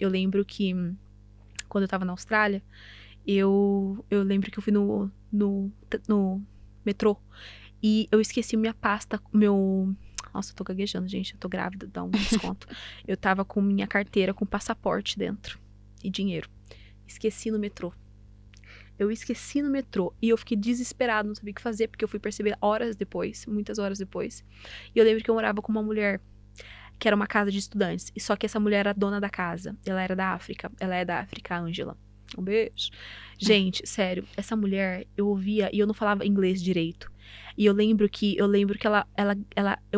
eu lembro que quando eu tava na Austrália, eu lembro que eu fui no metrô e eu esqueci minha pasta, Nossa, eu tô gaguejando, gente, eu tô grávida, dá um desconto. Eu tava com minha carteira com passaporte dentro e dinheiro. Esqueci no metrô. Eu esqueci no metrô e eu fiquei desesperada, não sabia o que fazer, porque eu fui perceber horas depois, muitas horas depois. E eu lembro que eu morava com uma mulher que era uma casa de estudantes, e só que essa mulher era a dona da casa. Ela era da África, ela é da África, a Ângela. Um beijo. Gente, sério, essa mulher, eu ouvia, e eu não falava inglês direito. E eu lembro que eu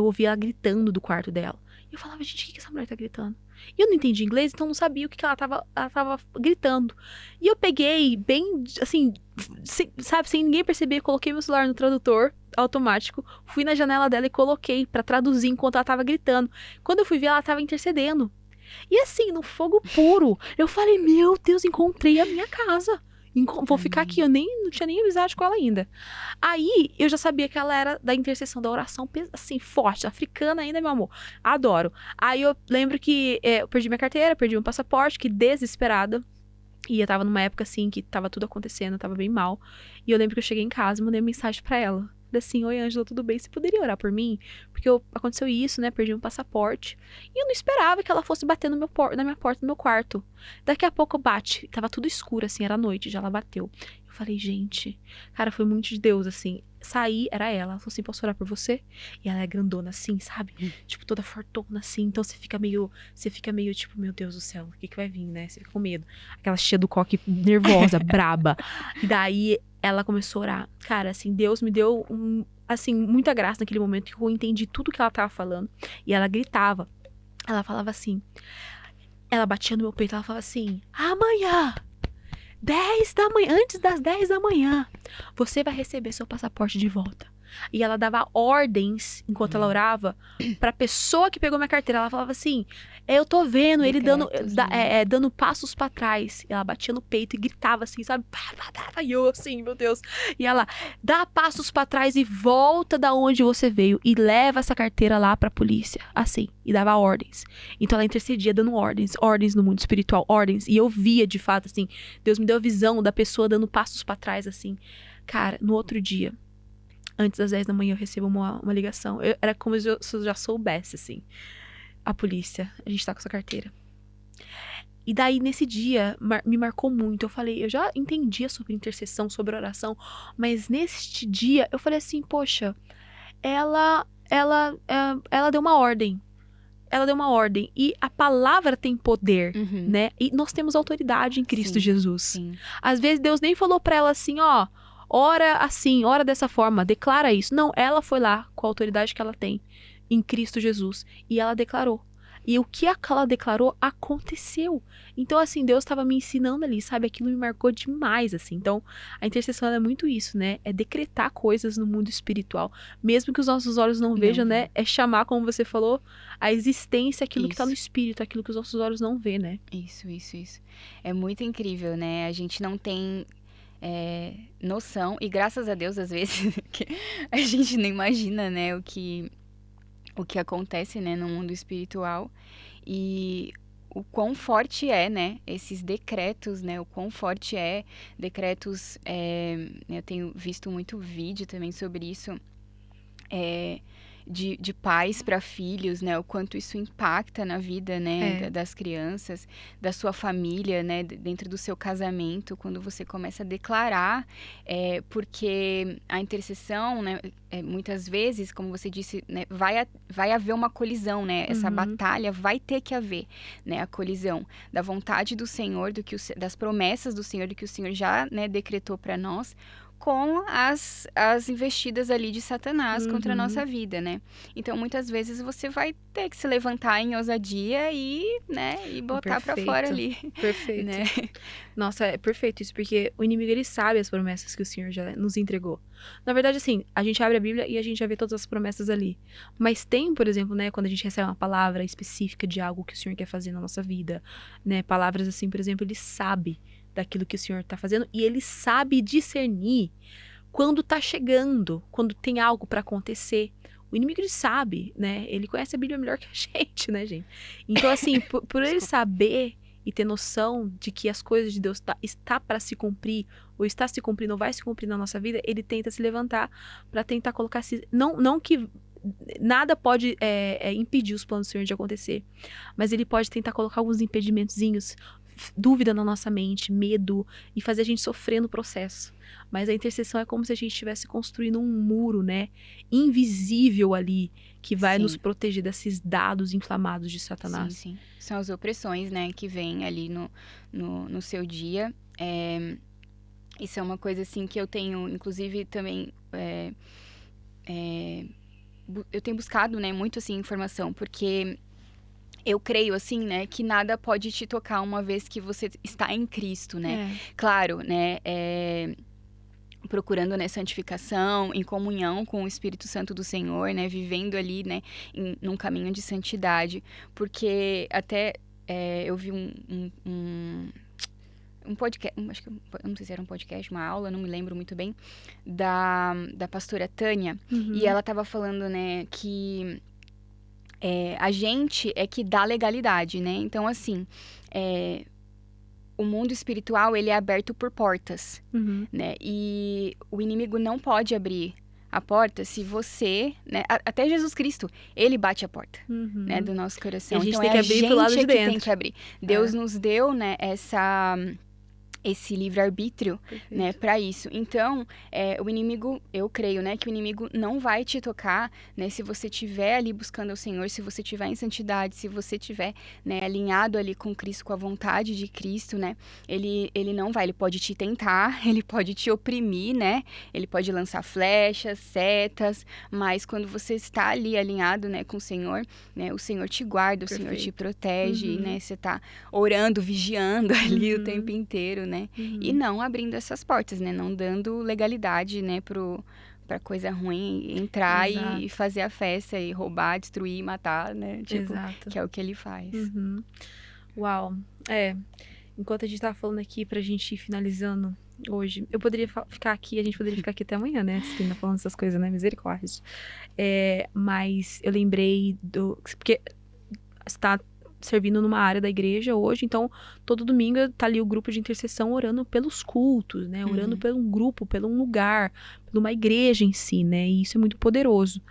ouvia ela gritando do quarto dela. E eu falava, gente, o que essa mulher tá gritando? E eu não entendi inglês, então eu não sabia o que ela tava gritando. E eu peguei bem, assim, sem ninguém perceber, coloquei meu celular no tradutor automático, fui na janela dela e coloquei pra traduzir enquanto ela tava gritando. Quando eu fui ver, ela tava intercedendo. E assim, no fogo puro, eu falei, meu Deus, encontrei a minha casa. Vou ficar aqui, eu não tinha nem amizade com ela ainda. Aí, eu já sabia que ela era da intercessão, da oração, assim, forte, africana ainda, meu amor. Adoro. Aí, eu lembro que eu perdi minha carteira, perdi meu passaporte, que desesperada. E eu tava numa época, assim, que tava tudo acontecendo, tava bem mal. E eu lembro que eu cheguei em casa e mandei uma mensagem pra ela. Falei assim, oi, Ângela, tudo bem? Você poderia orar por mim? Porque aconteceu isso, né? Perdi meu passaporte. E eu não esperava que ela fosse bater na minha porta do meu quarto. Daqui a pouco bate. Tava tudo escuro, assim, era noite, já ela bateu. Eu falei, gente, cara, foi muito de Deus, assim. Saí, era ela. Ela falou assim, posso orar por você? E ela é grandona, assim, sabe? Tipo, toda fortona, assim. Então você fica meio, tipo, meu Deus do céu, o que vai vir, né? Você fica com medo. Aquela tia do coque nervosa, braba. E daí ela começou a orar. Cara, assim, Deus me deu assim, muita graça naquele momento que eu entendi tudo que ela tava falando. E ela gritava. Ela falava assim. Ela batia no meu peito, ela falava assim: amanhã, 10 da manhã, antes das 10 da manhã, você vai receber seu passaporte de volta. E ela dava ordens, enquanto ela orava, pra pessoa que pegou minha carteira. Ela falava assim, eu tô vendo ele dando passos pra trás. E ela batia no peito e gritava assim, sabe? E eu assim, meu Deus. E ela, dá passos pra trás e volta da onde você veio. E leva essa carteira lá pra polícia. Assim, e dava ordens. Então ela intercedia dando ordens no mundo espiritual, ordens. E eu via, de fato, assim, Deus me deu a visão da pessoa dando passos pra trás, assim. Cara, no outro dia, antes das 10 da manhã, eu recebo uma ligação. Era como se eu já soubesse, assim. A polícia, a gente tá com essa carteira. E daí, nesse dia, me marcou muito. Eu falei, eu já entendia sobre intercessão, sobre oração, mas neste dia, eu falei assim, poxa, ela deu uma ordem. Ela deu uma ordem. E a palavra tem poder, né? E nós temos autoridade em Cristo Jesus. Sim. Às vezes, Deus nem falou pra ela assim, ó, ora assim, ora dessa forma, declara isso. Não, ela foi lá com a autoridade que ela tem em Cristo Jesus. E ela declarou. E o que ela declarou aconteceu. Então, assim, Deus estava me ensinando ali, sabe? Aquilo me marcou demais, assim. Então, a intercessão é muito isso, né? É decretar coisas no mundo espiritual. Mesmo que os nossos olhos não vejam, né? É chamar, como você falou, a existência, aquilo que tá no espírito, aquilo que os nossos olhos não vê, né? Isso. É muito incrível, né? A gente não tem noção, e graças a Deus, às vezes, que a gente não imagina, né? O que acontece, né, no mundo espiritual e o quão forte é, né, esses decretos, né, o quão forte decretos, eu tenho visto muito vídeo também sobre isso, de pais para filhos, né, o quanto isso impacta na vida, né, das crianças, da sua família, né, dentro do seu casamento, quando você começa a declarar, porque a intercessão, né, muitas vezes, como você disse, né, vai haver uma colisão, né, essa batalha vai ter que haver, né, a colisão da vontade do Senhor, das promessas do Senhor, do que o Senhor já, né, decretou para nós, com as investidas ali de Satanás contra a nossa vida, né? Então, muitas vezes, você vai ter que se levantar em ousadia e, né, e botar pra fora ali. Perfeito. Né? Nossa, é perfeito isso, porque o inimigo, ele sabe as promessas que o Senhor já nos entregou. Na verdade, assim, a gente abre a Bíblia e a gente já vê todas as promessas ali. Mas tem, por exemplo, né, quando a gente recebe uma palavra específica de algo que o Senhor quer fazer na nossa vida, né? Palavras assim, por exemplo, ele sabe daquilo que o Senhor tá fazendo e ele sabe discernir quando tá chegando, quando tem algo para acontecer. O inimigo, ele sabe, né? Ele conhece a Bíblia melhor que a gente, né, gente? Então, assim, por ele saber, e ter noção de que as coisas de Deus está para se cumprir, ou está se cumprindo, ou vai se cumprir na nossa vida, ele tenta se levantar para tentar colocar... Não que nada pode impedir os planos do Senhor de acontecer, mas ele pode tentar colocar alguns impedimentozinhos, dúvida na nossa mente, medo, e fazer a gente sofrer no processo. Mas a intercessão é como se a gente estivesse construindo um muro, né, invisível ali, que vai nos proteger desses dados inflamados de Satanás. Sim. São as opressões, né, que vêm ali no seu dia. Isso é uma coisa, assim, que eu tenho, inclusive, também... eu tenho buscado, né, muito, assim, informação, porque... Eu creio, assim, né, que nada pode te tocar uma vez que você está em Cristo, né? Claro, né, procurando, né, santificação, em comunhão com o Espírito Santo do Senhor, né, vivendo ali, né, num caminho de santidade. Porque até eu vi um podcast, acho que, eu não sei se era um podcast, uma aula, não me lembro muito bem, da pastora Tânia, e ela estava falando, né, que... a gente é que dá legalidade, né? Então, assim, o mundo espiritual, ele é aberto por portas, né? E o inimigo não pode abrir a porta se você, né? Até Jesus Cristo, ele bate a porta, né? Do nosso coração. E a gente então, tem que abrir pro lado de dentro. Tem que abrir. Deus nos deu, né, esse livre-arbítrio, né, para isso. Então, o inimigo, eu creio, né, que o inimigo não vai te tocar, né, se você estiver ali buscando o Senhor, se você estiver em santidade, se você estiver, né, alinhado ali com Cristo, com a vontade de Cristo, né, ele não vai, ele pode te tentar, ele pode te oprimir, né, ele pode lançar flechas, setas, mas quando você está ali alinhado, né, com o Senhor te guarda, o Senhor te protege, né, você tá orando, vigiando ali o tempo inteiro, né, e não abrindo essas portas, né, não dando legalidade, né, pra coisa ruim entrar e fazer a festa e roubar, destruir, matar, né, tipo, que é o que ele faz. Uau, enquanto a gente tava falando aqui pra gente ir finalizando hoje, eu poderia ficar aqui, a gente poderia ficar aqui até amanhã, né, se ainda falando essas coisas, né, misericórdia. Mas eu lembrei porque está servindo numa área da igreja hoje, então todo domingo tá ali o grupo de intercessão orando pelos cultos, né, orando por um grupo, por um lugar, por uma igreja em si, né, e isso é muito poderoso.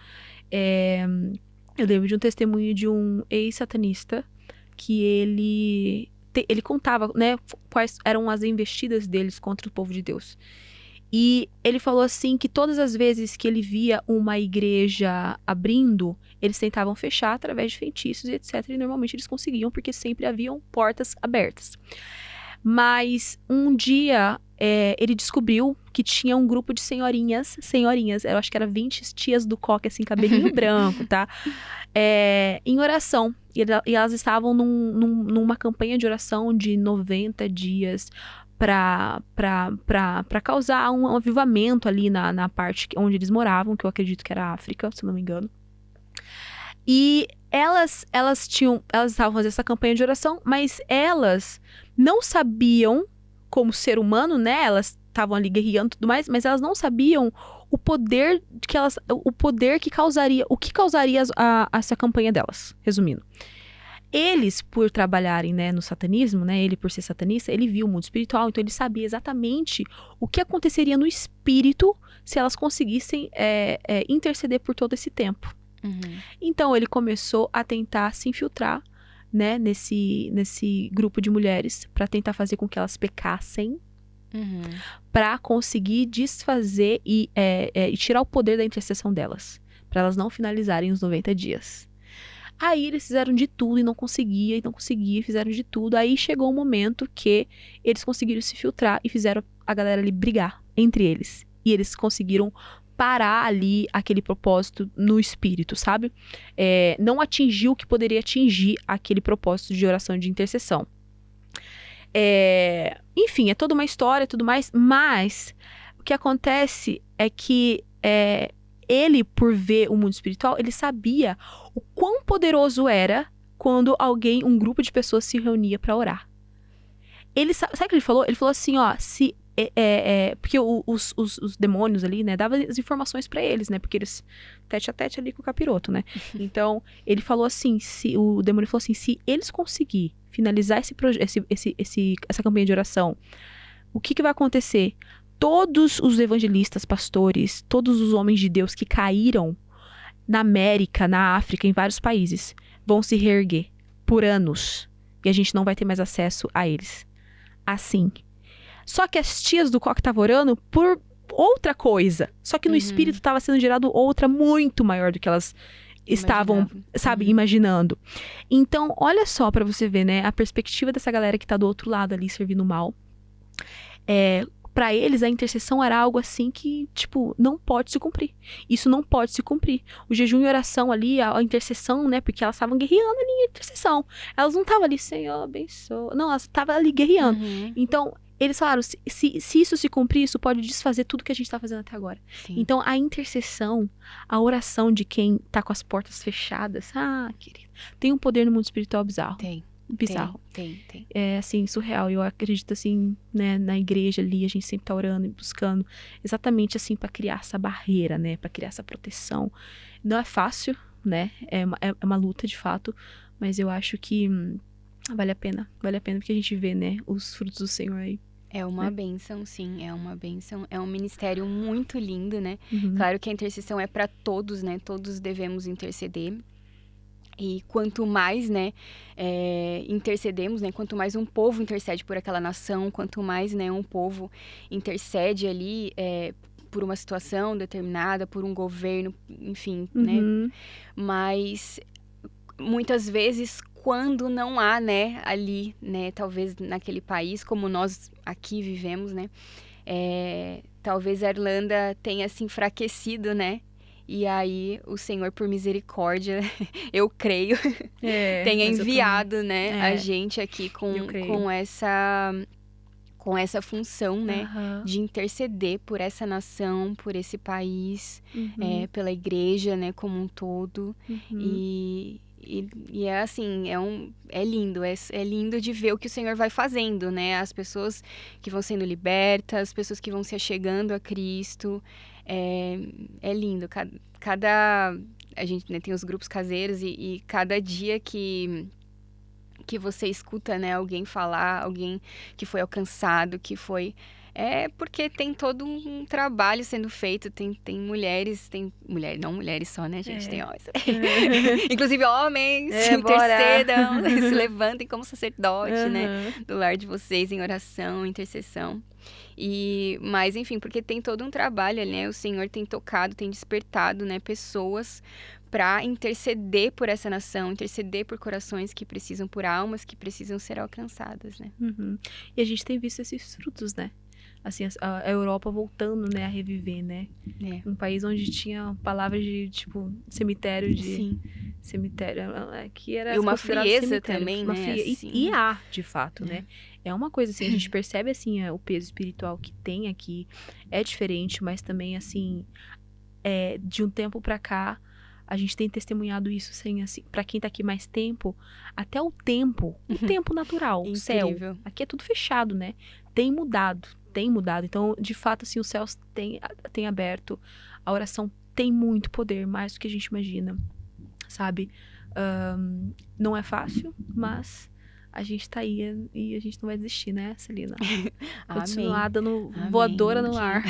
Eu lembro de um testemunho de um ex-satanista que ele contava, né, quais eram as investidas deles contra o povo de Deus. E ele falou assim que todas as vezes que ele via uma igreja abrindo, eles tentavam fechar através de feitiços e etc. E normalmente eles conseguiam, porque sempre haviam portas abertas. Mas um dia ele descobriu que tinha um grupo de senhorinhas, eu acho que era 20 tias do coque, assim, cabelinho branco, tá? Em oração. E elas estavam numa campanha de oração de 90 dias para causar um avivamento ali na parte onde eles moravam, que eu acredito que era a África, se não me engano. E elas estavam fazendo essa campanha de oração, mas elas não sabiam, como ser humano, né? Elas estavam ali guerreando e tudo mais, mas elas não sabiam o poder que causaria, o que causaria essa campanha delas, resumindo. Eles, por trabalharem, né, no satanismo, né, ele por ser satanista, ele viu o mundo espiritual, então ele sabia exatamente o que aconteceria no espírito se elas conseguissem interceder por todo esse tempo. Então ele começou a tentar se infiltrar, né, nesse grupo de mulheres, para tentar fazer com que elas pecassem, para conseguir desfazer e tirar o poder da intercessão delas, para elas não finalizarem os 90 dias. Aí eles fizeram de tudo e não conseguia, fizeram de tudo. Aí chegou um momento que eles conseguiram se filtrar e fizeram a galera ali brigar entre eles. E eles conseguiram parar ali aquele propósito no espírito, sabe? Não atingiu o que poderia atingir aquele propósito de oração de intercessão. Enfim, é toda uma história e tudo mais, mas o que acontece é que ele, por ver o mundo espiritual, ele sabia o quão poderoso era quando um grupo de pessoas se reunia para orar. Sabe o que ele falou? Ele falou assim, ó, porque os demônios ali, né, davam as informações para eles, né, porque eles tete a tete ali com o capiroto, né. Então, ele falou assim, o demônio falou assim, se eles conseguirem finalizar essa campanha de oração, o que vai acontecer? Todos os evangelistas, pastores, todos os homens de Deus que caíram na América, na África, em vários países, vão se reerguer por anos. E a gente não vai ter mais acesso a eles. Assim. Só que as tias do coque estavam orando por outra coisa. Só que no espírito estava sendo gerado outra muito maior do que elas estavam, sabe, imaginando. Então, olha só pra você ver, né, a perspectiva dessa galera que tá do outro lado ali servindo mal. Pra eles, a intercessão era algo assim que, tipo, não pode se cumprir. Isso não pode se cumprir. O jejum e oração ali, a intercessão, né, porque elas estavam guerreando ali em intercessão. Elas não estavam ali, Senhor, abençoa. Não, elas estavam ali guerreando. Então, eles falaram, se isso se cumprir, isso pode desfazer tudo que a gente tá fazendo até agora. Sim. Então, a intercessão, a oração de quem tá com as portas fechadas, querido, tem um poder no mundo espiritual bizarro. Bizarro. Tem. É, assim, surreal. Eu acredito, assim, né, na igreja ali, a gente sempre tá orando e buscando exatamente, assim, pra criar essa barreira, né, pra criar essa proteção. Não é fácil, né, é uma luta, de fato, mas eu acho que vale a pena, porque a gente vê, né, os frutos do Senhor aí. É uma bênção, sim, é uma bênção. É um ministério muito lindo, né? Claro que a intercessão é pra todos, né? Todos devemos interceder. E quanto mais, né, intercedemos, né, quanto mais um povo intercede por aquela nação, quanto mais, né, um povo intercede ali por uma situação determinada, por um governo, enfim, né? Mas muitas vezes, quando não há, né, ali, né, talvez naquele país, como nós aqui vivemos, né, talvez a Irlanda tenha se enfraquecido, né? E aí, o Senhor, por misericórdia, eu creio, tenha enviado, né, a gente aqui com essa função, né, de interceder por essa nação, por esse país, pela igreja, né, como um todo. E é assim, é lindo, é lindo de ver o que o Senhor vai fazendo, né? As pessoas que vão sendo libertas, as pessoas que vão se achegando a Cristo. É lindo. A gente, né, tem os grupos caseiros e cada dia que você escuta, né, alguém falar, alguém que foi alcançado, que foi... porque tem todo um trabalho sendo feito, tem mulheres, não mulheres só, né, gente? Tem homens. Inclusive homens, intercedam, se levantem como sacerdote, né, do lar de vocês em oração, intercessão. Mas, enfim, porque tem todo um trabalho, né, o Senhor tem tocado, tem despertado, né, pessoas para interceder por essa nação, interceder por corações que precisam, por almas que precisam ser alcançadas, né. E a gente tem visto esses frutos, né? Assim, a Europa voltando, né, a reviver, né? Um país onde tinha palavras de, tipo, cemitério de... Sim. Cemitério, que era... E uma frieza também, né? Assim. E há, de fato, né? É uma coisa, assim, a gente percebe, assim, o peso espiritual que tem aqui. É diferente, mas também, assim, de um tempo pra cá, a gente tem testemunhado isso, assim, pra quem tá aqui mais tempo, até o tempo natural, o céu. Aqui é tudo fechado, né? Tem mudado. Então, de fato, assim, os céus têm aberto. A oração tem muito poder, mais do que a gente imagina, sabe? Não é fácil, mas a gente tá aí e a gente não vai desistir, né, Celina? Continuar dando voadora no ar.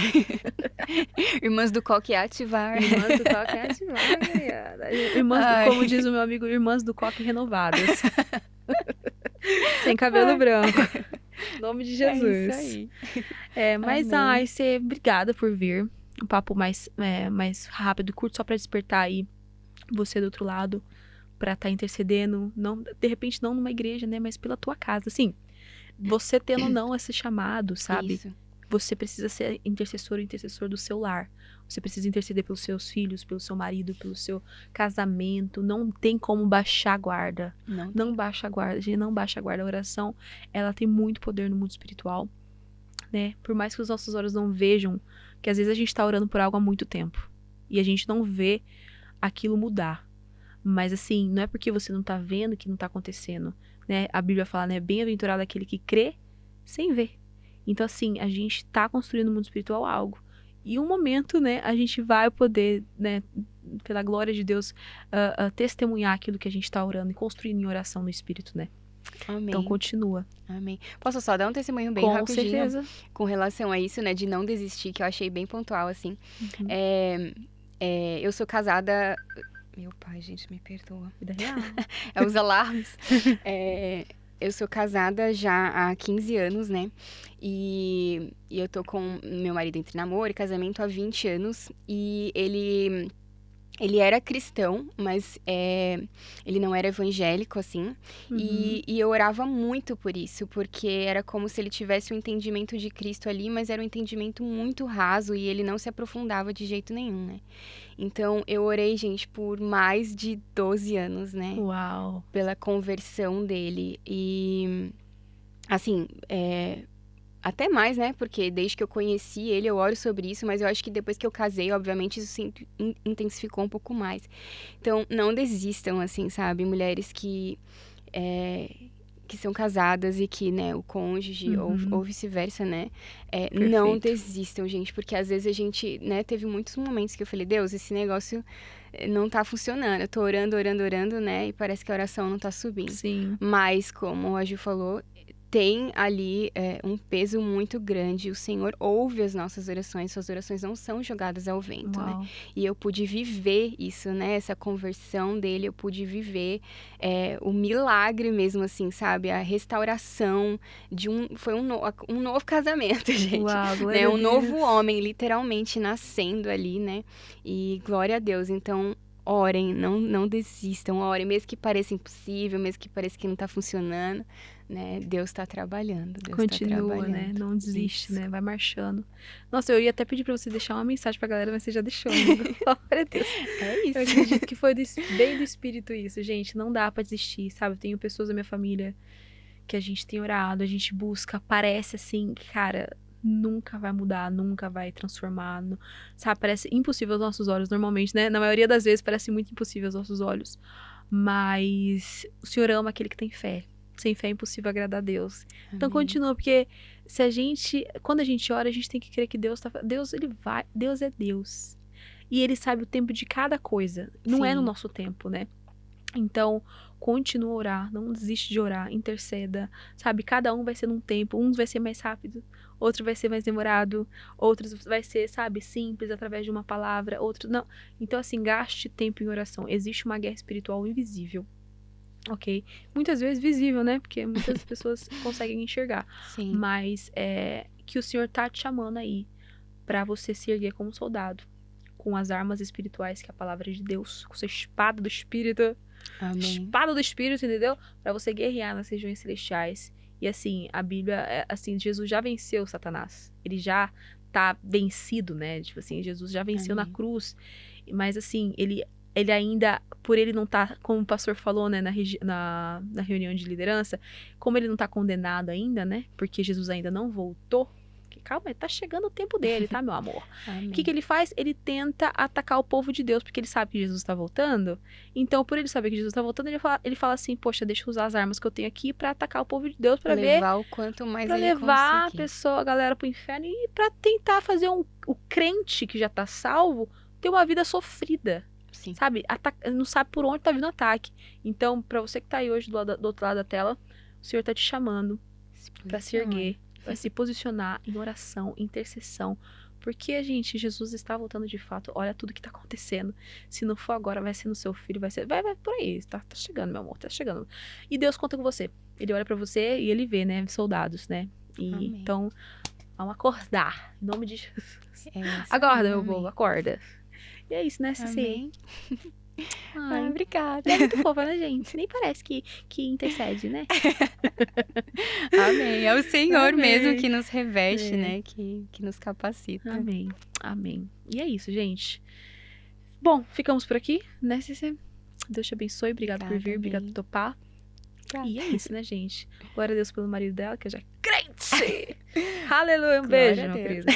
Irmãs do Coque ativar. Como diz o meu amigo, irmãs do Coque renovadas. Sem cabelo branco. Em nome de Jesus. É isso aí. Mas, obrigada por vir. Um papo mais rápido e curto, só pra despertar aí você do outro lado, pra estar intercedendo. Não, de repente, não numa igreja, né? Mas pela tua casa. Assim, você tendo ou não esse chamado, sabe? Isso. Você precisa ser intercessor do seu lar. Você precisa interceder pelos seus filhos, pelo seu marido, pelo seu casamento. Não tem como baixar a guarda. Não baixa a guarda. A gente não baixa a guarda. A oração, ela tem muito poder no mundo espiritual, né? Por mais que os nossos olhos não vejam, que às vezes a gente tá orando por algo há muito tempo. E a gente não vê aquilo mudar. Mas assim, não é porque você não tá vendo que não tá acontecendo, né? A Bíblia fala, né? Bem-aventurado aquele que crê sem ver. Então, assim, a gente tá construindo no mundo espiritual algo. E um momento, né, a gente vai poder, né, pela glória de Deus, testemunhar aquilo que a gente tá orando e construindo em oração no Espírito, né? Então, Amém. continua. Amém. Posso só dar um testemunho bem Com rapidinho certeza. com relação a isso, né? De não desistir, que eu achei bem pontual, assim. Uhum. Eu sou casada... Meu pai, gente, me perdoa. Vida real. É os alarmes. Eu sou casada já há 15 anos, né? E eu tô com meu marido entre namoro e casamento há 20 anos. E ele era cristão, mas ele não era evangélico, assim. Uhum. E eu orava muito por isso, porque era como se ele tivesse um entendimento de Cristo ali, mas era um entendimento muito raso e ele não se aprofundava de jeito nenhum, né? Então, eu orei, gente, por mais de 12 anos, né? Uau. Pela conversão dele. E, assim, até mais, né? Porque desde que eu conheci ele, eu oro sobre isso, mas eu acho que depois que eu casei, obviamente, isso se intensificou um pouco mais. Então, não desistam, assim, sabe? Mulheres que são casadas e que, né, o cônjuge ou vice-versa, né? Não desistam, gente, porque às vezes a gente, né, teve muitos momentos que eu falei, Deus, esse negócio não tá funcionando. Eu tô orando, né? E parece que a oração não tá subindo. Sim. Mas, como a Ju falou, tem ali um peso muito grande. O Senhor ouve as nossas orações, suas orações não são jogadas ao vento, Uau. né? E eu pude viver isso, né? Essa conversão dele, eu pude viver o milagre mesmo, assim, sabe? A restauração de foi um novo casamento, gente. Uau, glória né? a Um Deus. novo homem, literalmente, nascendo ali, né? E glória a Deus. Então, orem, não desistam, orem, mesmo que pareça impossível, mesmo que pareça que não tá funcionando, né? Deus tá trabalhando, Deus Continua, tá trabalhando. né? Não desiste, Isso. né? Vai marchando. Nossa, eu ia até pedir pra você deixar uma mensagem pra galera, mas você já deixou, amiga. Glória a Deus. É isso. Eu acredito que foi bem do Espírito isso, gente. Não dá pra desistir, sabe? Eu tenho pessoas da minha família que a gente tem orado, a gente busca, parece assim, cara, nunca vai mudar, nunca vai transformar, sabe? Parece impossível aos nossos olhos, normalmente, né? Na maioria das vezes parece muito impossível aos nossos olhos. Mas o Senhor ama aquele que tem fé. Sem fé é impossível agradar a Deus. Então continua, porque quando a gente ora, a gente tem que crer que Deus Deus é Deus. E Ele sabe o tempo de cada coisa. Não é no nosso tempo, né? Então, continua a orar, não desiste de orar, interceda, sabe? Cada um vai ser num tempo, uns vai ser mais rápido, outro vai ser mais demorado, outros vai ser, sabe, simples, através de uma palavra, outro não. Então, assim, gaste tempo em oração. Existe uma guerra espiritual invisível, ok? Muitas vezes visível, né? Porque muitas pessoas conseguem enxergar. Sim. Mas que o Senhor tá te chamando aí pra você se erguer como soldado, com as armas espirituais, que é a palavra de Deus, com sua espada do Espírito. Amém. Espada do Espírito, entendeu? Pra você guerrear nas regiões celestiais. E assim, a Bíblia, assim, Jesus já venceu Satanás. Ele já tá vencido, né? Tipo assim, Jesus já venceu na cruz. Mas assim, ele ainda, por ele não tá, como o pastor falou, né, na reunião de liderança, como ele não tá condenado ainda, né? Porque Jesus ainda não voltou. Calma, tá chegando o tempo dele, tá, meu amor? O que ele faz? Ele tenta atacar o povo de Deus, porque ele sabe que Jesus tá voltando. Então, por ele saber que Jesus tá voltando, ele fala assim, poxa, deixa eu usar as armas que eu tenho aqui pra atacar o povo de Deus, pra levar o quanto mais pra ele levar conseguir. a galera pro inferno e pra tentar fazer o crente que já tá salvo ter uma vida sofrida. Sim. Sabe? Não sabe por onde tá vindo o ataque. Então, pra você que tá aí hoje do outro lado da tela, o Senhor tá te chamando pra se erguer, vai se posicionar em oração, intercessão, porque, gente, Jesus está voltando de fato. Olha tudo que tá acontecendo. Se não for agora, vai ser no seu filho, vai por aí, tá chegando, meu amor, tá chegando. E Deus conta com você. Ele olha pra você e ele vê, né, soldados, né? E então, vamos acordar, em nome de Jesus. Acorda, meu povo, acorda. E é isso, né, Ceci? Ai, obrigada. É muito fofa, né, gente? Nem parece que intercede, né? Amém. É o Senhor mesmo que nos reveste, né? Que nos capacita. Amém. Amém. E é isso, gente. Bom, ficamos por aqui, né, Ceci? Deus te abençoe. Obrigado por vir, obrigado por topar. E é isso, né, gente? Glória a Deus pelo marido dela, que já é crente. Aleluia. Um beijo, meu querido.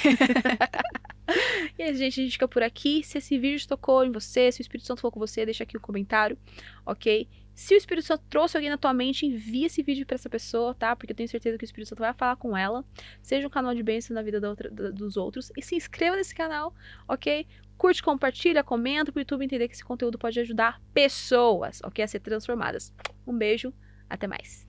E aí, gente, a gente fica por aqui. Se esse vídeo tocou em você, se o Espírito Santo falou com você, deixa aqui um comentário, ok? Se o Espírito Santo trouxe alguém na tua mente, envia esse vídeo pra essa pessoa, tá? Porque eu tenho certeza que o Espírito Santo vai falar com ela. Seja um canal de bênção na vida dos outros. E se inscreva nesse canal, ok? Curte, compartilha, comenta pro YouTube entender que esse conteúdo pode ajudar pessoas, ok? A ser transformadas. Um beijo, até mais.